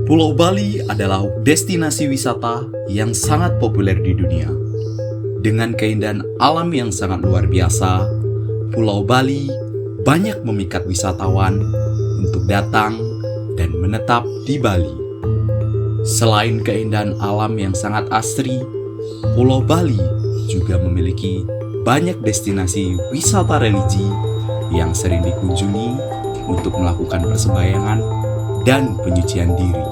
Pulau Bali adalah destinasi wisata yang sangat populer di dunia. Dengan keindahan alam yang sangat luar biasa, Pulau Bali banyak memikat wisatawan untuk datang dan menetap di Bali. Selain keindahan alam yang sangat asri, Pulau Bali juga memiliki banyak destinasi wisata religi yang sering dikunjungi untuk melakukan persembahyangan dan penyucian diri.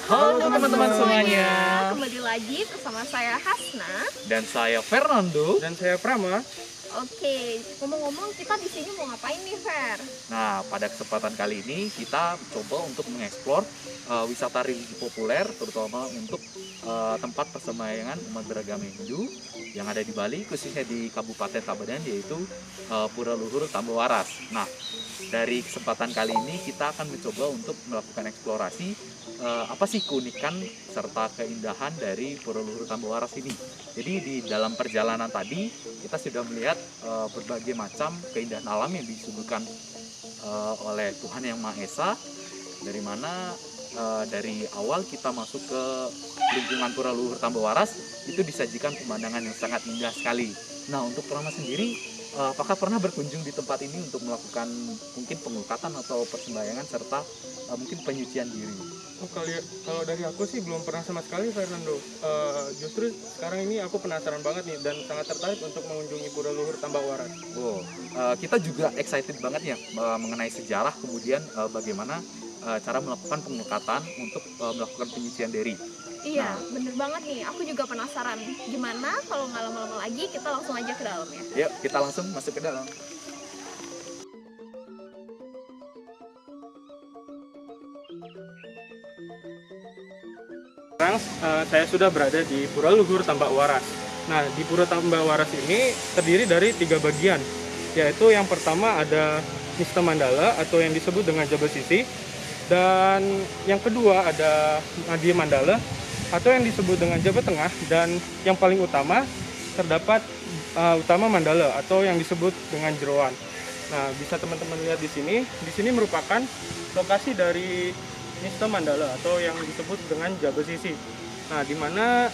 Halo teman-teman semuanya. Kembali lagi bersama saya Hasna. Dan saya Fernando. Dan saya Prama. Oke, ngomong-ngomong kita di sini mau ngapain nih, Fer? Nah, pada kesempatan kali ini kita coba untuk mengeksplor wisata religi populer, terutama untuk tempat persembahyangan umat beragama Hindu yang ada di Bali, khususnya di Kabupaten Tabanan, yaitu Pura Luhur Tambawaras. Nah, dari kesempatan kali ini kita akan mencoba untuk melakukan eksplorasi apa sih keunikan serta keindahan dari Pura Luhur Tambawaras ini. Jadi di dalam perjalanan tadi kita sudah melihat berbagai macam keindahan alam yang disuguhkan oleh Tuhan Yang Maha Esa, dari mana dari awal kita masuk ke lingkungan Pura Luhur Tambawaras itu disajikan pemandangan yang sangat indah sekali. Nah, untuk Prama sendiri, apakah pernah berkunjung di tempat ini untuk melakukan mungkin pengukatan atau persembahyangan serta mungkin penyucian diri? Oh, kalau dari aku sih belum pernah sama sekali, Fernando. Justru sekarang ini aku penasaran banget nih dan sangat tertarik untuk mengunjungi Pura Luhur Tambawaras. Wow, kita juga excited banget ya mengenai sejarah, kemudian bagaimana cara melakukan pengukatan untuk melakukan penyucian diri. Iya, bener banget nih. Aku juga penasaran. Gimana kalau nggak lama-lama lagi kita langsung aja ke dalam ya? Yuk, kita langsung masuk ke dalam. Sekarang saya sudah berada di Pura Luhur Tambawaras. Nah, di Pura Tambawaras ini terdiri dari 3 bagian, yaitu yang pertama ada Nista Mandala atau yang disebut dengan Jabal Sisi, dan yang kedua ada Madhya Mandala atau yang disebut dengan Jabal Tengah, dan yang paling utama terdapat Utama Mandala atau yang disebut dengan Jeroan. Nah, bisa teman-teman lihat di sini. Di sini merupakan lokasi dari Nista Mandala atau yang disebut dengan Jabal Sisi. Nah, di mana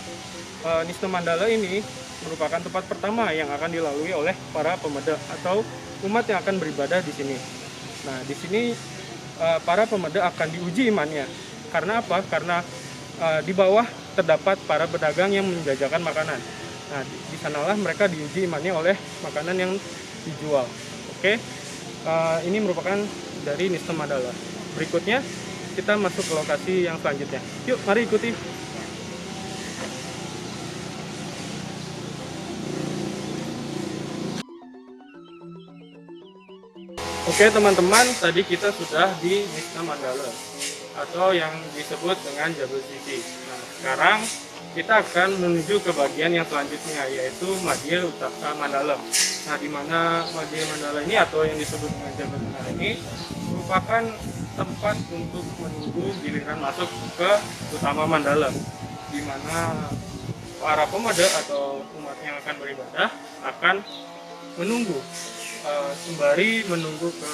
Nista Mandala ini merupakan tempat pertama yang akan dilalui oleh para pemeda atau umat yang akan beribadah di sini. Nah, di sini para pemeda akan diuji imannya. Karena apa? Karena di bawah terdapat para pedagang yang menjajakan makanan. Nah, di sanalah mereka diuji imannya oleh makanan yang dijual. Oke, ini merupakan dari Nista Mandala. Berikutnya kita masuk ke lokasi yang selanjutnya. Yuk, mari ikuti. Oke teman-teman, tadi kita sudah di Nista Mandala atau yang disebut dengan Jabal Sisi. Nah, sekarang kita akan menuju ke bagian yang selanjutnya, yaitu Madhya Mandala. Nah, di mana Madhya Mandala ini atau yang disebut dengan Jabal Tengah ini merupakan tempat untuk menunggu giliran masuk ke Utama Mandala, di mana para pemuda atau umat yang akan beribadah akan menunggu sembari menunggu ke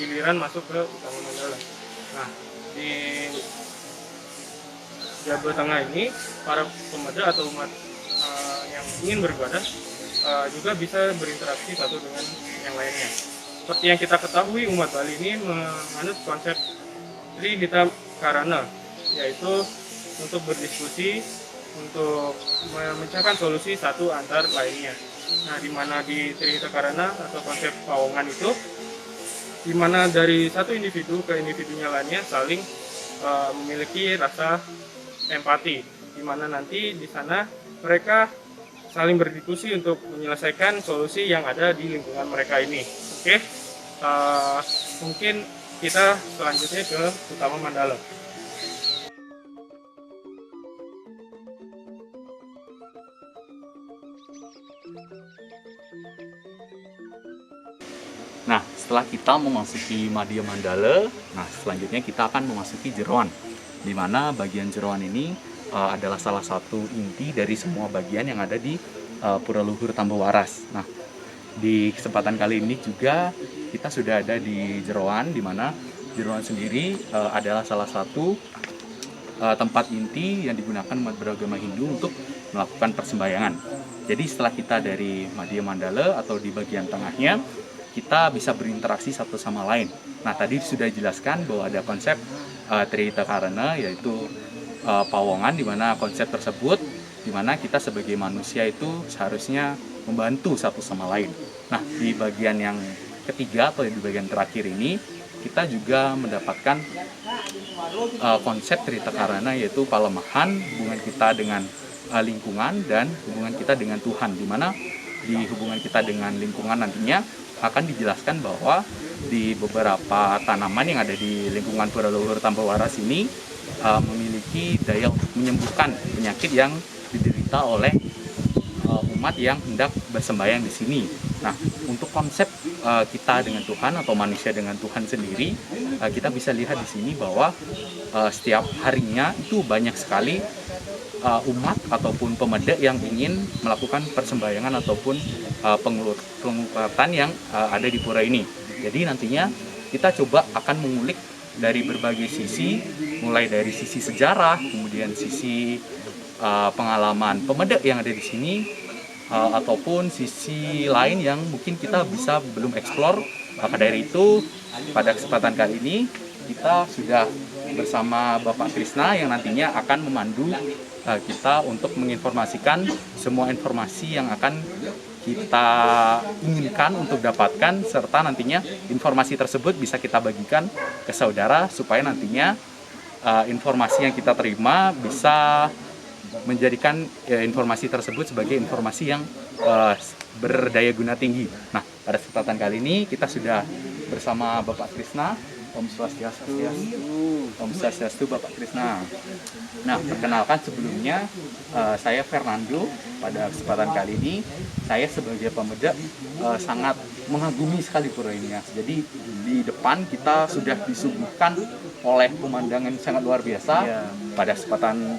giliran masuk ke Utama Mandala. Nah, di Jabal Tengah ini para pemuda atau umat yang ingin beribadah juga bisa berinteraksi satu dengan yang lainnya. Seperti yang kita ketahui, umat Bali ini menganut konsep Tridita Karana, yaitu untuk berdiskusi, untuk mencarikan solusi satu antar lainnya. Nah, di mana di Tridita Karana atau konsep pawongan itu, di mana dari satu individu ke individunya lainnya saling memiliki rasa empati, di mana nanti di sana mereka saling berdiskusi untuk menyelesaikan solusi yang ada di lingkungan mereka ini. Oke, mungkin kita selanjutnya ke Utama Mandala. Nah, setelah kita memasuki Madhya Mandala, nah selanjutnya kita akan memasuki Jeroan. di mana bagian jeroan ini adalah salah satu inti dari semua bagian yang ada di Pura Luhur Tambah Waras. Nah, di kesempatan kali ini juga kita sudah ada di jeroan, di mana jeroan sendiri adalah salah satu tempat inti yang digunakan umat beragama Hindu untuk melakukan persembahyangan. Jadi setelah kita dari Madhya Mandala atau di bagian tengahnya, kita bisa berinteraksi satu sama lain. Nah, tadi sudah dijelaskan bahwa ada konsep Trihita Karana, yaitu pawongan, di mana konsep tersebut di mana kita sebagai manusia itu seharusnya membantu satu sama lain. Nah, di bagian yang ketiga atau di bagian terakhir ini kita juga mendapatkan konsep Trihita Karana, yaitu palemahan, hubungan kita dengan lingkungan dan hubungan kita dengan Tuhan, di mana di hubungan kita dengan lingkungan nantinya akan dijelaskan bahwa di beberapa tanaman yang ada di lingkungan Pura Luhur Tambah Waras ini memiliki daya untuk menyembuhkan penyakit yang diderita oleh umat yang hendak bersembahyang di sini. Nah, untuk konsep kita dengan Tuhan atau manusia dengan Tuhan sendiri, kita bisa lihat di sini bahwa setiap harinya itu banyak sekali umat ataupun pemeda yang ingin melakukan persembahyangan ataupun penguratan yang ada di pura ini. Jadi nantinya kita coba akan mengulik dari berbagai sisi, mulai dari sisi sejarah, kemudian sisi pengalaman pemeda yang ada di sini, ataupun sisi lain yang mungkin kita bisa belum eksplor. Maka dari itu, pada kesempatan kali ini kita sudah bersama Bapak Krishna yang nantinya akan memandu kita untuk menginformasikan semua informasi yang akan kita inginkan untuk dapatkan, serta nantinya informasi tersebut bisa kita bagikan ke saudara supaya nantinya informasi yang kita terima bisa menjadikan informasi tersebut sebagai informasi yang berdaya guna tinggi. Nah, pada kesempatan kali ini kita sudah bersama Bapak Krishna. Om Swastiastu. Om Swastiastu Bapak Krishna. Nah, perkenalkan sebelumnya saya Fernando. Pada kesempatan kali ini saya sebagai pemeda sangat mengagumi sekali pura ini. Jadi di depan kita sudah disuguhkan oleh pemandangan sangat luar biasa. Pada kesempatan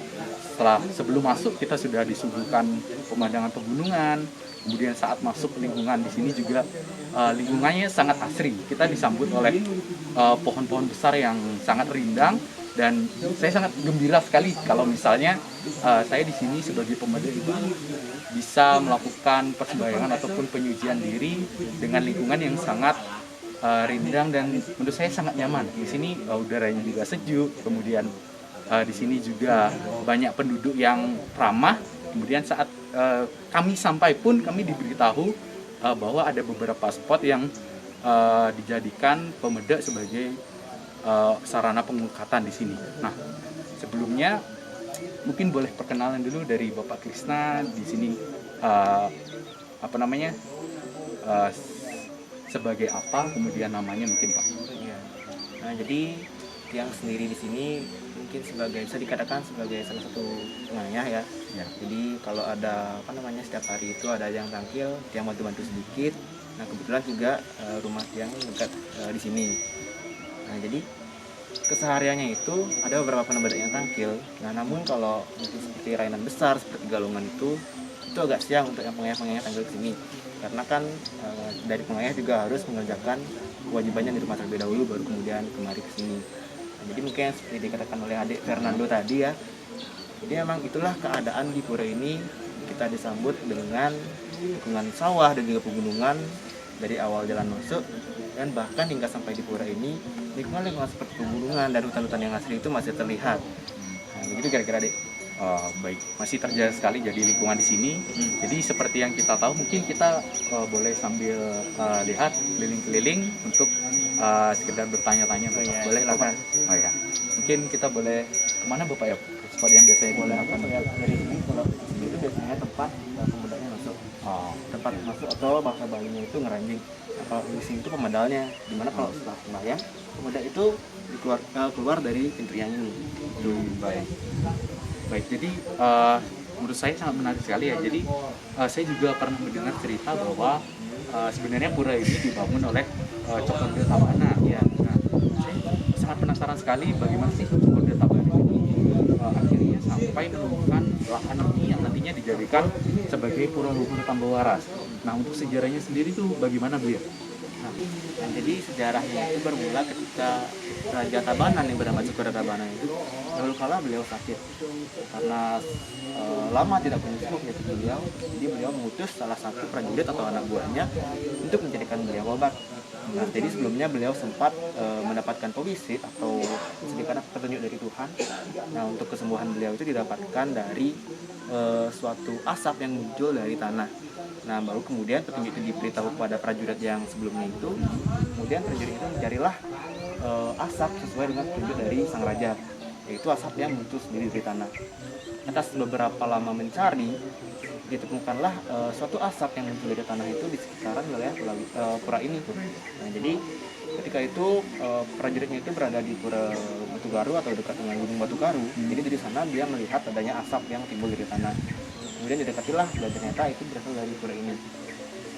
sebelum masuk kita sudah disuguhkan pemandangan pegunungan. Kemudian saat masuk lingkungan di sini juga lingkungannya sangat asri. Kita disambut oleh pohon-pohon besar yang sangat rindang, dan saya sangat gembira sekali kalau misalnya saya di sini sebagai pemeda itu bisa melakukan persembahyangan ataupun penyucian diri dengan lingkungan yang sangat rindang dan menurut saya sangat nyaman. Di sini udaranya juga sejuk, kemudian di sini juga banyak penduduk yang ramah. Kemudian saat kami sampai pun kami diberitahu bahwa ada beberapa spot yang dijadikan pemeda sebagai sarana pengukatan di sini. Nah, sebelumnya mungkin boleh perkenalan dulu dari Bapak Krishna di sini sebagai apa, kemudian namanya mungkin Pak. Ya. Nah, jadi yang sendiri di sini mungkin bisa dikatakan sebagai salah satu pengayah ya. Jadi kalau ada setiap hari itu ada yang tampil, yang bantu-bantu sedikit. Nah, kebetulan juga rumah yang dekat di sini. Nah, jadi kesehariannya itu ada beberapa pemeda yang tampil. Nah, namun kalau mungkin seperti rainan besar seperti galungan itu agak siang untuk yang pengayah tampil di sini. Karena kan dari pengayah juga harus mengerjakan kewajibannya di rumah terlebih dahulu, baru kemudian kemari ke sini. Jadi mungkin seperti dikatakan oleh adik Fernando tadi ya, jadi memang itulah keadaan di pura ini. Kita disambut dengan lingkungan sawah dan juga pegunungan dari awal jalan masuk, dan bahkan hingga sampai di pura ini lingkungan seperti pegunungan dan hutan-hutan yang asli itu masih terlihat. Nah, begitu kira-kira adik. Baik, masih terjaga sekali jadi lingkungan di sini. Jadi seperti yang kita tahu, mungkin kita boleh sambil lihat keliling-keliling untuk sekedar bertanya-tanya. Boleh Bapak? Oh ya, mungkin kita boleh kemana Bapak ya? Spot yang biasanya digunakan Dari sini, kalau sini itu biasanya tempat pemedanya masuk. Tempat masuk atau bahasa Balinya itu ngeranjing. Nah, kalau di sini itu pemedalnya, dimana kalau setelah sembahyang pemeda itu keluar dari pintu yang ini. Baik, jadi menurut saya sangat menarik sekali ya. Jadi saya juga pernah mendengar cerita bahwa sebenarnya pura ini dibangun oleh Cokodre Tabana. Ya. Nah, saya sangat penasaran sekali bagaimana sih Cokodre Tabana ini akhirnya sampai menemukan lahan ini yang nantinya dijadikan sebagai Pura Luhur Tambah Waras. Nah, untuk sejarahnya sendiri tuh bagaimana beliau? Nah, jadi sejarahnya itu bermula ketika Raja Tabanan yang bernama Cokro Tabanan itu dahulu kala beliau sakit karena lama tidak menyembuh yaitu beliau. Jadi beliau mengutus salah satu prajurit atau anak buahnya untuk menjadikan beliau obat. Nah, jadi sebelumnya beliau sempat mendapatkan pewisit atau sedikit petunjuk dari Tuhan. Nah, untuk kesembuhan beliau itu didapatkan dari suatu asap yang muncul dari tanah. Nah, baru kemudian petunjuk itu diberitahu kepada prajurit yang sebelumnya itu. Kemudian prajurit itu mencarilah asap sesuai dengan petunjuk dari sang raja, yaitu asap yang muncul sendiri dari tanah. Atas beberapa lama mencari, ditemukanlah suatu asap yang muncul dari tanah itu di sekitaran wilayah pura ini tuh. Nah, jadi ketika itu prajuritnya itu berada di Pura Batugaru atau dekat dengan Gunung Batugaru. Jadi dari sana dia melihat adanya asap yang timbul dari tanah. Kemudian didekatilah dan ternyata itu berasal dari pura ini.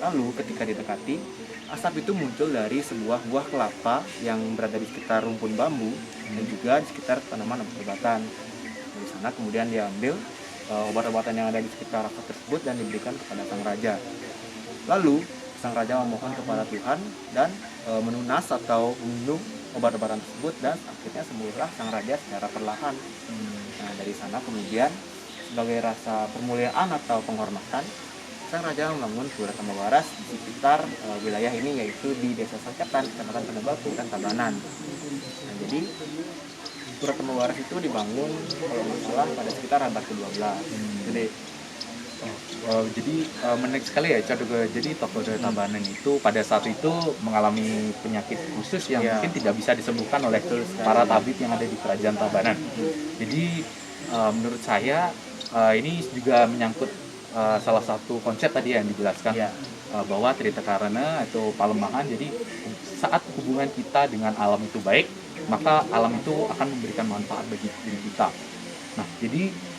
Lalu ketika didekati, asap itu muncul dari sebuah buah kelapa yang berada di sekitar rumpun bambu dan juga di sekitar tanaman obat-obatan. Dari sana kemudian diambil obat-obatan yang ada di sekitar asap tersebut dan diberikan kepada sang raja. Lalu sang raja memohon kepada Tuhan dan menunas atau meminum obat-obatan tersebut dan akhirnya sembuhlah sang raja secara perlahan. Nah, dari sana kemudian sebagai rasa permuliaan atau penghormatan, sang raja membangun Pura Tambah Waras di sekitar wilayah ini, yaitu di Desa Saketan, Kecamatan Penebatu, dan Tabanan. Nah, jadi Pura Tambah Waras itu dibangun kalau nggak salah pada sekitar abad ke-12. Jadi menarik sekali ya, jadi tokoh dari Tabanan itu pada saat itu mengalami penyakit khusus yang mungkin tidak bisa disembuhkan oleh para tabib yang ada di kerajaan Tabanan. Jadi menurut saya ini juga menyangkut salah satu konsep tadi yang dijelaskan, bahwa Trita Karana atau Palembahan. Jadi saat hubungan kita dengan alam itu baik, maka alam itu akan memberikan manfaat bagi diri kita. Nah, jadi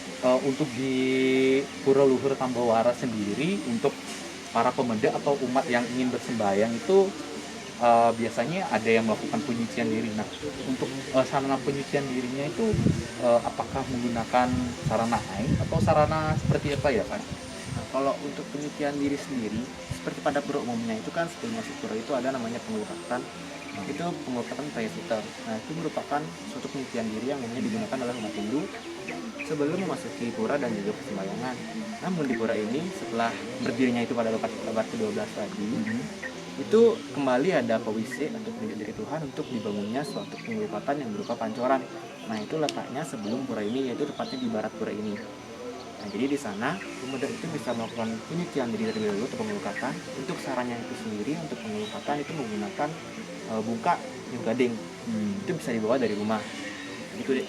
untuk di Pura Luhur Tambah Waras sendiri, untuk para pemuda atau umat yang ingin bersembahyang itu biasanya ada yang melakukan penyucian diri. Nah, untuk sarana penyucian dirinya itu apakah menggunakan sarana air atau sarana seperti apa ya, Pak? Nah, kalau untuk penyucian diri sendiri, seperti pada pura umumnya itu kan sebelum masuk pura itu ada namanya pengelukatan. Itu pengelukatan prayasita. Nah, itu merupakan suatu penyucian diri yang umumnya digunakan oleh umat Hindu sebelum memasuki pura dan juga persembahyangan. Namun di pura ini setelah berdirinya itu pada abad ke-12 tadi, itu kembali ada pewisik atau penunjuk dari Tuhan untuk dibangunnya suatu pengelukatan yang berupa pancoran. Nah, itu letaknya sebelum pura ini, yaitu tepatnya di barat pura ini. Nah, jadi di sana pemuda itu bisa melakukan penyucian diri terlebih dahulu atau pengelukatan. Untuk sarannya itu sendiri, untuk pengelukatan itu menggunakan bungka yang gading. Itu bisa dibawa dari rumah. Gitu deh.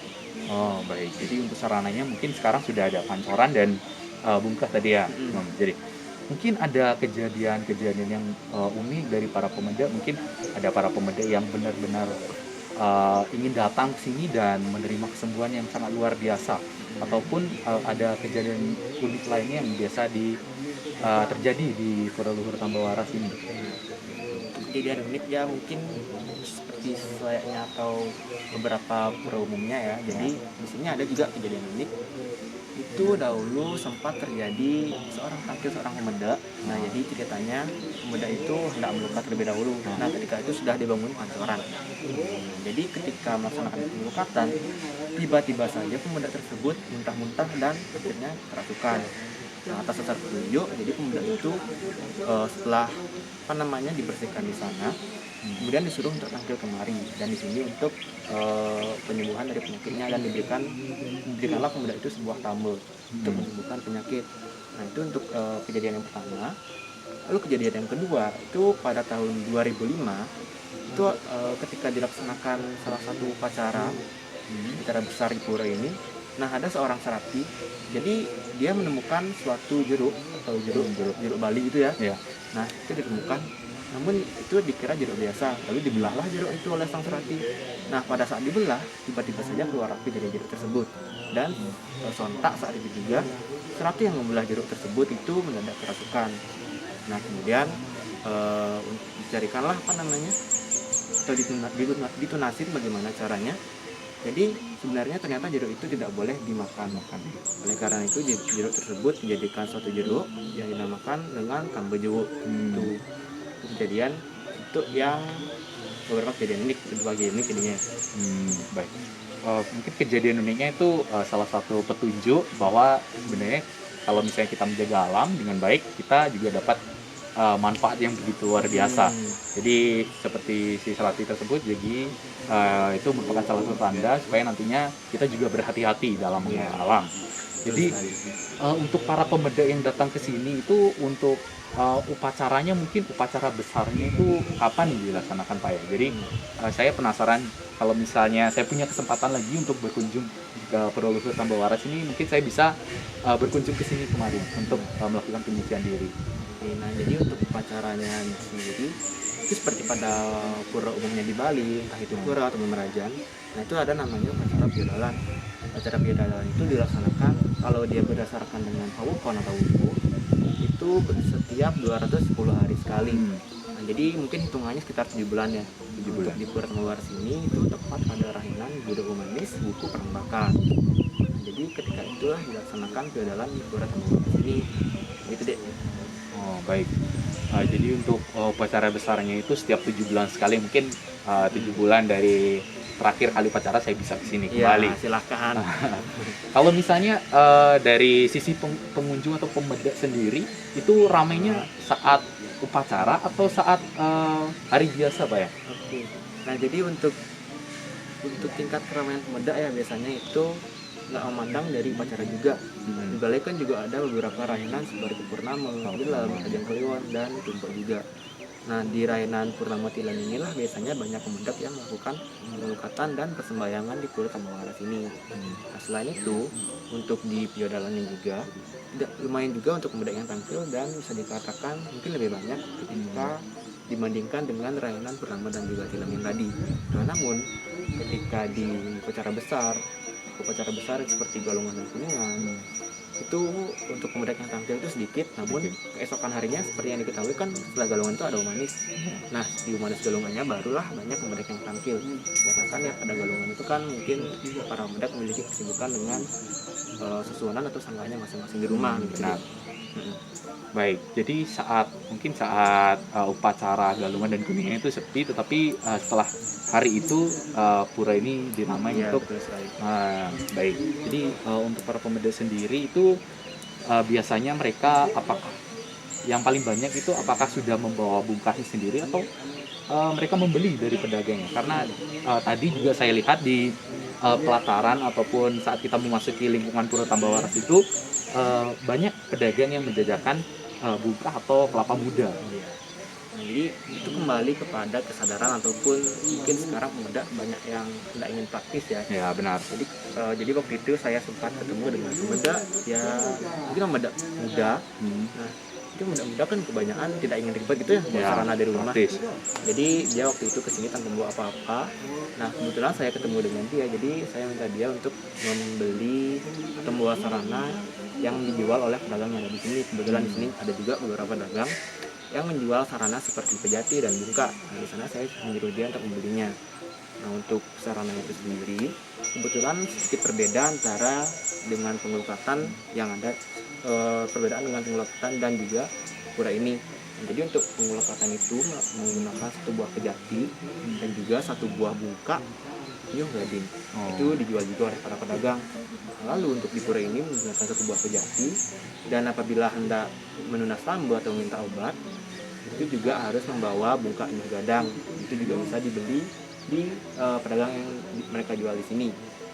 Oh, baik. Jadi untuk sarananya mungkin sekarang sudah ada pancoran dan bungkah tadi ya. Jadi mungkin ada kejadian-kejadian yang unik dari para pemuda. Mungkin ada para pemuda yang benar-benar ingin datang ke sini dan menerima kesembuhan yang sangat luar biasa. Ataupun ada kejadian unik lainnya yang biasa terjadi di Pura Luhur Tambah Waras ini. Kejadian unik ya mungkin seperti selayaknya atau beberapa pura umumnya ya. Jadi di sini ada juga kejadian unik. Itu dahulu sempat terjadi seorang pemuda. Nah, jadi ceritanya pemuda itu hendak melukat terlebih dahulu. Nah, ketika itu sudah dibangun pancoran. Jadi ketika melaksanakan pelukatan, tiba-tiba saja pemuda tersebut muntah-muntah dan akhirnya kerasukan. Nah, atas dasar petunjuk, jadi pemuda itu setelah dibersihkan di sana, kemudian disuruh untuk tampil kemari dan di sini untuk penyembuhan dari penyakitnya, dan diberikanlah pemuda itu sebuah tambul untuk menyembuhkan penyakit. Nah, itu untuk kejadian yang pertama. Lalu kejadian yang kedua itu pada tahun 2005 itu ketika dilaksanakan salah satu upacara besar di pura ini. Nah, ada seorang serapi, jadi dia menemukan suatu jeruk atau jeruk Bali gitu ya. Nah, itu ditemukan, namun itu dikira jeruk biasa, lalu dibelahlah jeruk itu oleh sang serapi. Nah, pada saat dibelah, tiba-tiba saja keluar api dari jeruk tersebut, dan sontak saat itu juga serapi yang membelah jeruk tersebut itu mendadak kerasukan. Nah, kemudian dicarikanlah atau ditunasin bagaimana caranya. Jadi sebenarnya ternyata jeruk itu tidak boleh dimakan. Oleh karena itu jeruk tersebut dijadikan suatu jeruk yang dinamakan dengan tambeju. Itu kejadian itu yang beberapa kejadian unik, kedua kejadian unik jadinya. Baik. Mungkin kejadian uniknya itu salah satu petunjuk bahwa sebenarnya kalau misalnya kita menjaga alam dengan baik, kita juga dapat manfaat yang begitu luar biasa. Jadi seperti si Selati tersebut, jadi itu merupakan salah satu tanda supaya nantinya kita juga berhati-hati dalam mengelola alam. Jadi untuk para pemuda yang datang ke sini itu untuk upacaranya, mungkin upacara besarnya itu kapan dilaksanakan Pak ya? Jadi saya penasaran kalau misalnya saya punya kesempatan lagi untuk berkunjung ke Pura Luhur Tambah Waras ini, mungkin saya bisa berkunjung ke sini kemarin untuk melakukan penyucian diri. Oke, nah jadi untuk upacaranya sendiri itu seperti pada pura umumnya di Bali, entah itu pura atau Merajan. Nah itu ada namanya upacara piodalan. Upacara piodalan itu dilaksanakan kalau dia berdasarkan dengan pawukon atau wuku itu setiap 210 hari sekali. Nah, jadi mungkin hitungannya sekitar 7 bulan ya. 7 bulan. Di Pura Tambah Waras ini itu tepat pada rahinan Buddha Humanis wuku Perangbakan. Nah, jadi ketika itulah dilaksanakan piodalan di Pura Tambah Waras ini. Gitu deh. Oh baik. Jadi untuk upacara besarnya itu setiap 7 bulan sekali, mungkin 7 bulan dari terakhir kali upacara saya bisa kesini kembali. Ya, silakan. Kalau misalnya dari sisi pengunjung atau pemuda sendiri itu ramainya saat upacara atau saat hari biasa Pak ya? Oke. Nah jadi untuk tingkat keramaian pemuda ya biasanya itu nggak memandang dari upacara juga. Di Balai kan juga ada beberapa rainan seperti Purnama, Bilam, Ajang Kliwon, dan Tumpuk juga. Nah di rainan Purnama Tilan inilah biasanya banyak pemuda yang melakukan pengelukatan dan persembayangan di Pura Tambah Waras ini. Nah selain itu untuk di piodalannya juga lumayan juga untuk pemuda yang tampil dan bisa dikatakan mungkin lebih banyak ketika dibandingkan dengan rainan Purnama dan juga Tilan yang tadi. Nah namun ketika di upacara besar seperti Galungan dan Kuningan itu untuk pemuda yang tampil itu sedikit, namun keesokan harinya seperti yang diketahui kan setelah Galungan itu ada Umanis. Nah di Umanis Galungannya barulah banyak pemuda yang tampil, karena kan ya pada Galungan itu kan mungkin para pemuda memiliki kesibukan dengan susunan atau sanggahnya masing-masing di rumah. Benar. Baik, jadi mungkin saat upacara Galungan dan Kuningan itu sepi, tetapi setelah hari itu pura ini dinamai Ya, untuk baik. Jadi untuk para pemuda sendiri itu biasanya mereka apakah yang paling banyak itu apakah sudah membawa bungkasnya sendiri atau mereka membeli dari pedagangnya? Karena tadi juga saya lihat di pelataran ataupun saat kita memasuki lingkungan Pura Tambah Waras itu banyak pedagang yang menjajakan bungkah atau kelapa muda. Nah, jadi itu kembali kepada kesadaran ataupun mungkin sekarang pemuda banyak yang tidak ingin praktis ya. Ya benar. Jadi waktu itu saya sempat ketemu dengan pemuda ya mungkin pemuda muda. Nah itu muda-muda kan kebanyakan tidak ingin ribet gitu ya, bawa sarana dari rumah. Praktis. Jadi dia waktu itu kesini tanpa bawa apa-apa. Nah kebetulan saya ketemu dengan dia, jadi saya minta dia untuk membeli atau membawa sarana yang dijual oleh pedagang yang ada di sini. Kebetulan di sini ada juga beberapa pedagang yang menjual sarana seperti pejati dan bungka. Nah di sana saya menyuruh dia untuk membelinya. Nah untuk sarana itu sendiri kebetulan sedikit berbeda antara dengan pengelukatan yang ada perbedaan dengan pengelukatan dan juga pura ini. Nah, jadi untuk pengelukatan itu menggunakan satu buah pejati dan juga satu buah bungka nyuh gading. Itu dijual juga oleh para pedagang. Lalu untuk di pura ini menggunakan satu buah pejati, dan apabila hendak menunas lambu atau minta obat itu juga harus membawa bungka nyuh gadang. Itu juga bisa dibeli di pedagang yang mereka jual di sini.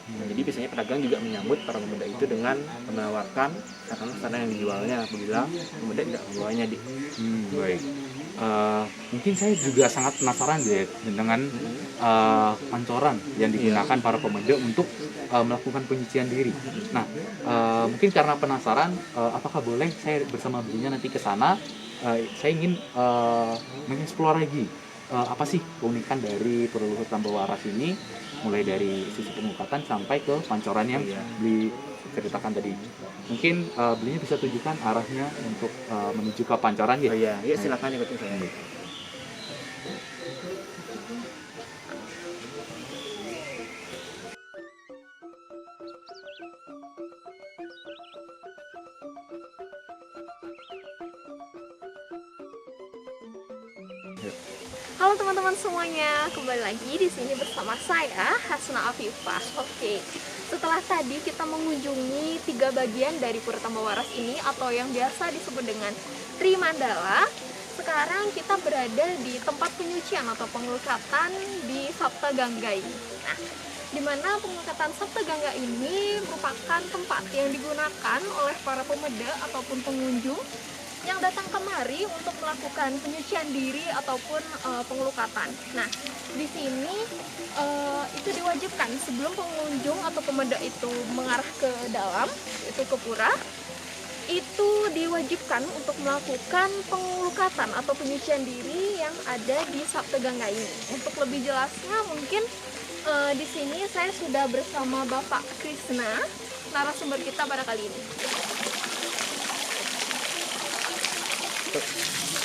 Nah, jadi biasanya pedagang juga menyambut para pemuda itu dengan menawarkan sarana yang dijualnya apabila pemuda tidak membawanya. Baik. Mungkin saya juga sangat penasaran dengan pancoran yang digunakan para pemuda untuk melakukan penyucian diri. Nah, mungkin karena penasaran, apakah boleh saya bersama belinya nanti ke sana? Saya ingin mengeksplor lagi apa sih keunikan dari Pura Luhur Tambah Waras ini, mulai dari sisi pengukatan sampai ke pancoran yang diceritakan tadi. Mungkin belinya bisa tunjukkan arahnya untuk menuju ke pancoran ya? Iya, silakan ikutin saya. Halo teman-teman semuanya, kembali lagi di sini bersama saya Hasna Afifah. Oke, setelah tadi kita mengunjungi 3 bagian dari Pura Tambawaras ini atau yang biasa disebut dengan Trimandala, sekarang kita berada di tempat penyucian atau pengelukatan di Sapta Gangga ini. Nah, di mana pengelukatan Sapta Gangga ini merupakan tempat yang digunakan oleh para pemeda ataupun pengunjung yang datang kemari untuk melakukan penyucian diri ataupun pengelukatan. Nah, di sini itu diwajibkan sebelum pengunjung atau pemeda itu mengarah ke dalam, itu ke pura, itu diwajibkan untuk melakukan pengelukatan atau penyucian diri yang ada di Sapta Gangga ini. Untuk lebih jelasnya mungkin di sini saya sudah bersama Bapak Krishna, narasumber kita pada kali ini.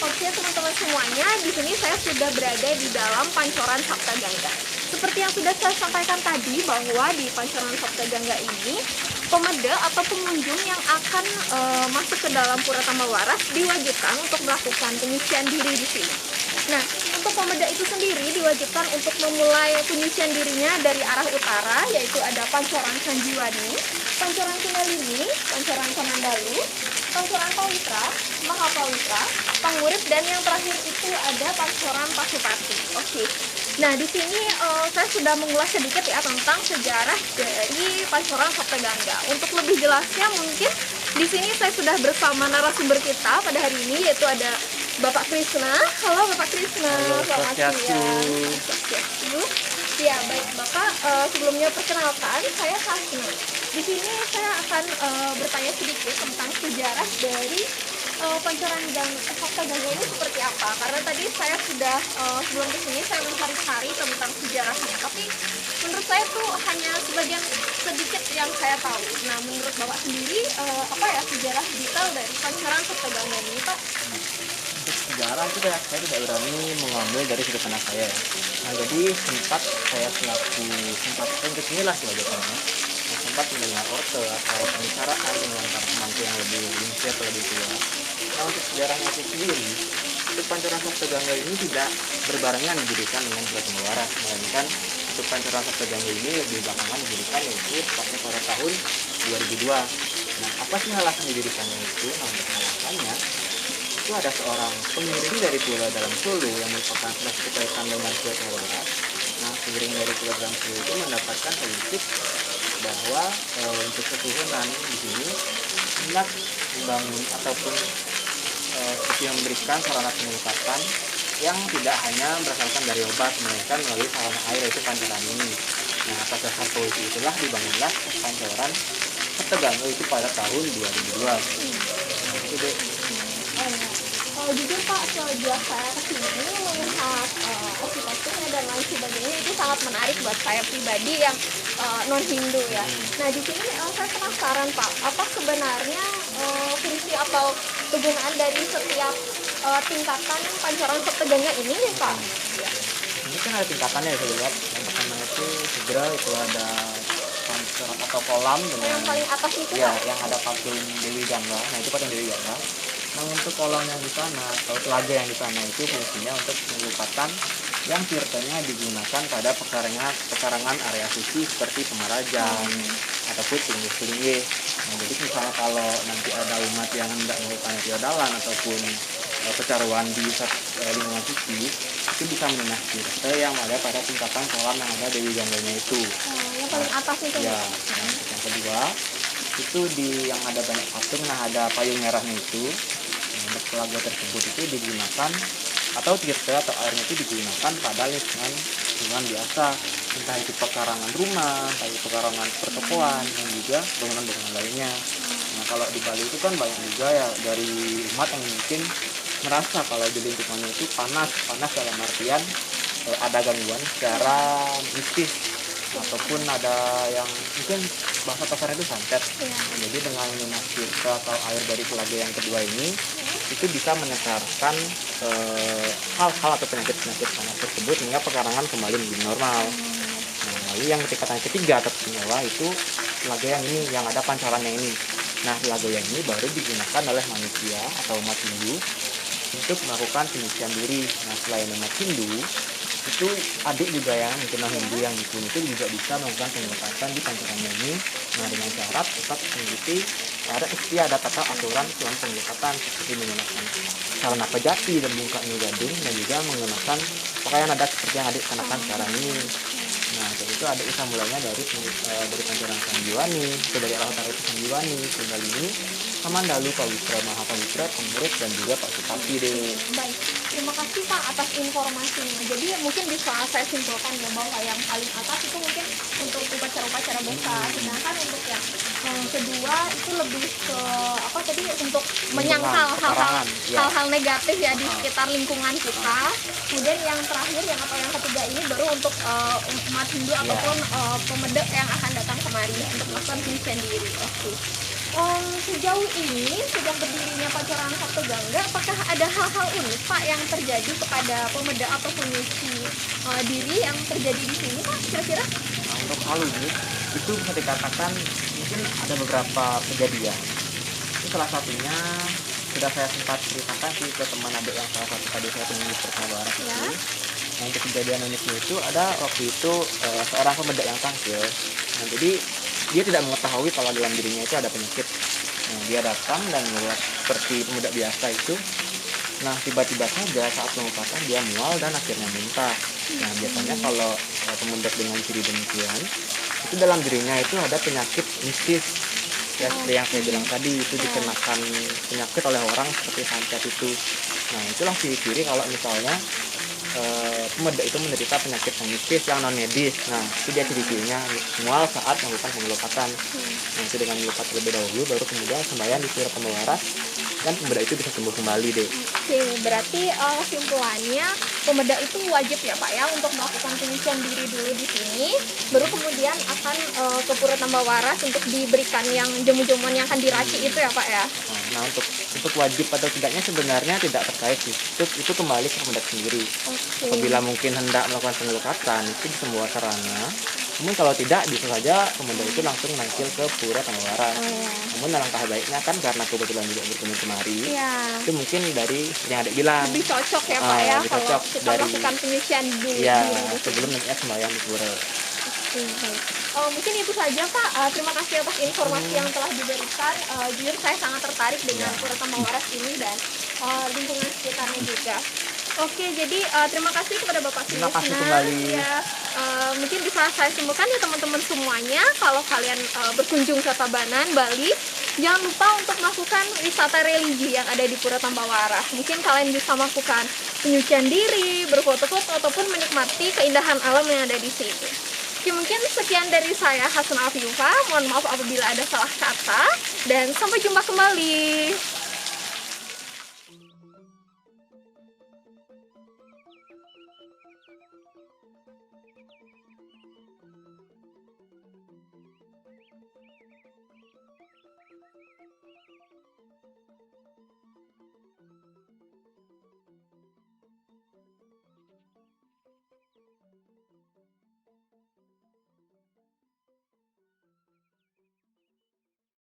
Oke teman-teman semuanya, di sini saya sudah berada di dalam Pancoran Sapta Gangga. Seperti yang sudah saya sampaikan tadi bahwa di Pancoran Sapta Gangga ini pemeda atau pengunjung yang akan masuk ke dalam Pura Tambawaras diwajibkan untuk melakukan penyucian diri di sini. Nah, untuk pemeda itu sendiri diwajibkan untuk memulai penyucian dirinya dari arah utara, yaitu ada Pancoran Sanjiwani, Pancoran Kundalini, Pancoran Samandalu, Pancoran Pawitra, Mahapawitra, Pangurip, dan yang terakhir itu ada Pancoran Pasupati. Oke. Nah, di sini saya sudah mengulas sedikit ya tentang sejarah dari Pancoran Sapta Gangga. Untuk lebih jelasnya mungkin di sini saya sudah bersama narasumber kita pada hari ini, yaitu ada Bapak Krishna. Halo Bapak Krishna. Halo, Selamat siang. Swastiastu. Swastiastu. Ya, baik Bapak, sebelumnya perkenalkan, saya Hasna. Di sini saya akan bertanya sedikit tentang sejarah dari Pancoran Sapta Gangga ini seperti apa. Karena tadi saya sudah sebelum kesini saya mencari-cari tentang sejarahnya. Tapi menurut saya tuh hanya sebagian sedikit yang saya tahu. Nah, menurut Bapak sendiri apa ya sejarah detail dari Pancoran Sapta Gangga ini, Pak? Untuk sejarah itu saya tidak berani mengambil dari sudut pandang saya. Nah, jadi sempat saya sempat inilah sebagai sempat mendengar orte atau pembicaraan dengan para pemangku yang lebih lincah atau lebih tua. Nah, untuk sejarahnya itu sendiri, untuk Pancoran Sapta Gangga ini tidak berbarengan didirikan dengan Pura Tambawaras, melainkan untuk Pancoran Sapta Gangga ini lebih belakangan didirikan yaitu tepatnya pada tahun 2002. Nah, apa sih alasan didirikannya itu? Nah, untuk alasannya itu ada seorang pengiring dari Pura Dalam Sulu yang merupakan salah satu kaitan dengan Pura Tambawaras. Nah, pengiring dari Pura Dalam Sulu itu mendapatkan kritik bahwa untuk keturunan di sini hendak membangun ataupun seperti memberikan sarana pengelukatan yang tidak hanya berasalkan dari obat melainkan melalui sarana air, yaitu pancoran ini. Nah, atas dasar polisi itulah dibangunlah Pancoran Sapta Gangga itu pada tahun 2002. Nah, itu deh. Kalau jujur Pak, sejak saya kesini melihat arsitekturnya dan lain sebagainya itu sangat menarik buat saya pribadi yang non Hindu ya. Nah, di sini saya penasaran Pak, apa sebenarnya fungsi atau kegunaan dari setiap tingkatan Pancoran Sapta Gangga ini nih Pak? Ini kan ada tingkatannya ya, saya lihat. Yang pertama itu segera itu ada pancoran atau kolam dengan Yang paling atas itu ya, Pak? yang ada patung Dewi Gangga. Nah, itu patung Dewi Gangga. Nah, untuk kolam yang di sana atau telaga yang di sana itu fungsinya untuk pengelukatan yang tirtanya digunakan pada pekarangan area suci seperti Pemarajan ataupun Tinggi. Nah, jadi misalnya kalau nanti ada umat yang hendak melakukan tiodalan ataupun pecaruan di lingkungan suci, itu bisa mengenah tirta yang ada pada tingkatan kolam yang ada Dewi Gangganya itu. Yang paling atas itu Ya, Pak? nah, yang kedua itu yang ada banyak patung, nah ada payung merahnya itu. Nah, untuk telaga tersebut itu digunakan atau tirta atau airnya itu digunakan pada lingkungan biasa, entah itu pekarangan rumah, entah itu pekarangan pertokoan, dan juga bangunan-bangunan lainnya. Nah, kalau di Bali itu kan banyak juga ya dari umat yang mungkin merasa kalau di lingkungannya itu panas dalam artian ada gangguan secara mistis ataupun ada yang mungkin bahasa kasarnya itu santet. Nah, jadi dengan minum tirta atau air dari telaga yang kedua ini itu bisa menetralkan hal-hal atau penyakit-penyakit panas tersebut hingga pekarangan kembali menjadi normal. Nah, lalu yang tingkatan ketiga atau istimewa itu telaga yang ini yang ada pancarannya ini. Nah, telaga yang ini baru digunakan oleh manusia atau umat Hindu untuk melakukan penyucian diri. Nah, selain umat Hindu, itu adik juga yang mungkin non Hindu yang di sini itu juga bisa melakukan pengelukatan di pancurannya ini. Nah, dengan syarat tetap mengikuti ada tata aturan dalam pengelukatan seperti menggunakan celana pejati dan bungkaknya gading dan juga menggunakan pakaian adat seperti yang adik kenakan sekarang ini. Nah, jadi itu adik bisa mulainya dari pancuran Sanjiwani, itu dari arah utara itu Sanjiwani, Tunggal ini, Samandalu, Pawitra, Mahapawitra, Pengurus dan juga Pak Supati deh. Baik, terima kasih Pak atas informasinya. Jadi mungkin bisa saya simpulkan ya bahwa yang paling atas itu mungkin untuk upacara-upacara besar, sedangkan untuk yang kedua itu lebih ke apa tadi untuk menyangkal peperangan, ya. hal-hal negatif ya di sekitar lingkungan kita. Kemudian yang terakhir yang ketiga ini baru untuk umat Hindu ataupun pemedek yang akan datang kemari untuk melakukan penyucian diri. Oke. Sejauh ini sejak berdirinya Pancoran Sabto Gangga, apakah ada hal-hal unik Pak yang terjadi kepada pemedek atau penyuci diri yang terjadi di sini Pak kira-kira? Nah, untuk hal ini itu bisa dikatakan mungkin ada beberapa kejadian. Itu salah satunya sudah saya sempat ceritakan sih ke teman adik yang salah satu tadi saya temui pertama Waras Ya. itu. Nah, untuk kejadian uniknya itu ada waktu itu seorang pemedek yang tampil. Nah, jadi dia tidak mengetahui kalau dalam dirinya itu ada penyakit. Nah, dia datang dan melihat seperti pemedek biasa itu. Nah, tiba-tiba saja saat pengobatan dia mual dan akhirnya muntah. Nah, biasanya kalau pemedek dengan ciri demikian, itu dalam dirinya itu ada penyakit mistis. Ya, seperti yang saya bilang tadi, itu dikenakan penyakit oleh orang seperti santet itu. Nah, itulah ciri-ciri kalau misalnya pemedek itu menderita penyakit yang mistis yang non medis. Nah, itu dia ciri-cirinya mual saat melakukan pengelukatan. Nah, itu dengan melukat terlebih dahulu, baru kemudian sembahyang di Pura Tambah Waras dan pemedek itu bisa sembuh kembali deh. Oke, berarti kesimpulannya pemedek itu wajib ya Pak ya untuk melakukan penyucian diri dulu di sini, baru kemudian akan ke Pura Tambah Waras untuk diberikan yang jamu-jamuan yang akan diracik itu ya Pak ya. Nah, untuk wajib atau tidaknya sebenarnya tidak terkait sih. Itu kembali ke pemedek sendiri. Oke. Apabila mungkin hendak melakukan pengelukatan itu di semua sarana. Namun kalau tidak bisa saja pemedek itu langsung naikil ke Pura Tambah Waras. Oh, ya. Namun alangkah baiknya kan karena kebetulan juga berkunjung kemari. Iya. Itu mungkin dari yang adik bilang. Lebih cocok ya Pak ya Lebih kalau cocok kita dari- melakukan penyucian diri. Ya, diri di sini. sebelum nantinya sembahyang di pura. Oke, baik. Mungkin itu saja Pak. Terima kasih atas informasi yang telah diberikan. Jujur saya sangat tertarik dengan Pura Tambah Waras ini dan lingkungan sekitarnya juga. Oke, jadi terima kasih kepada Bapak Terima kasih Suyusna. kembali. Ya, mungkin bisa saya simpulkan ya teman-teman semuanya, kalau kalian berkunjung ke Tabanan, Bali, jangan lupa untuk melakukan wisata religi yang ada di Pura Tambah Waras. Mungkin kalian bisa melakukan penyucian diri, berfoto-foto, ataupun menikmati keindahan alam yang ada di sini. Oke, mungkin sekian dari saya, Hasuna Afiufa. Mohon maaf apabila ada salah kata, dan sampai jumpa kembali.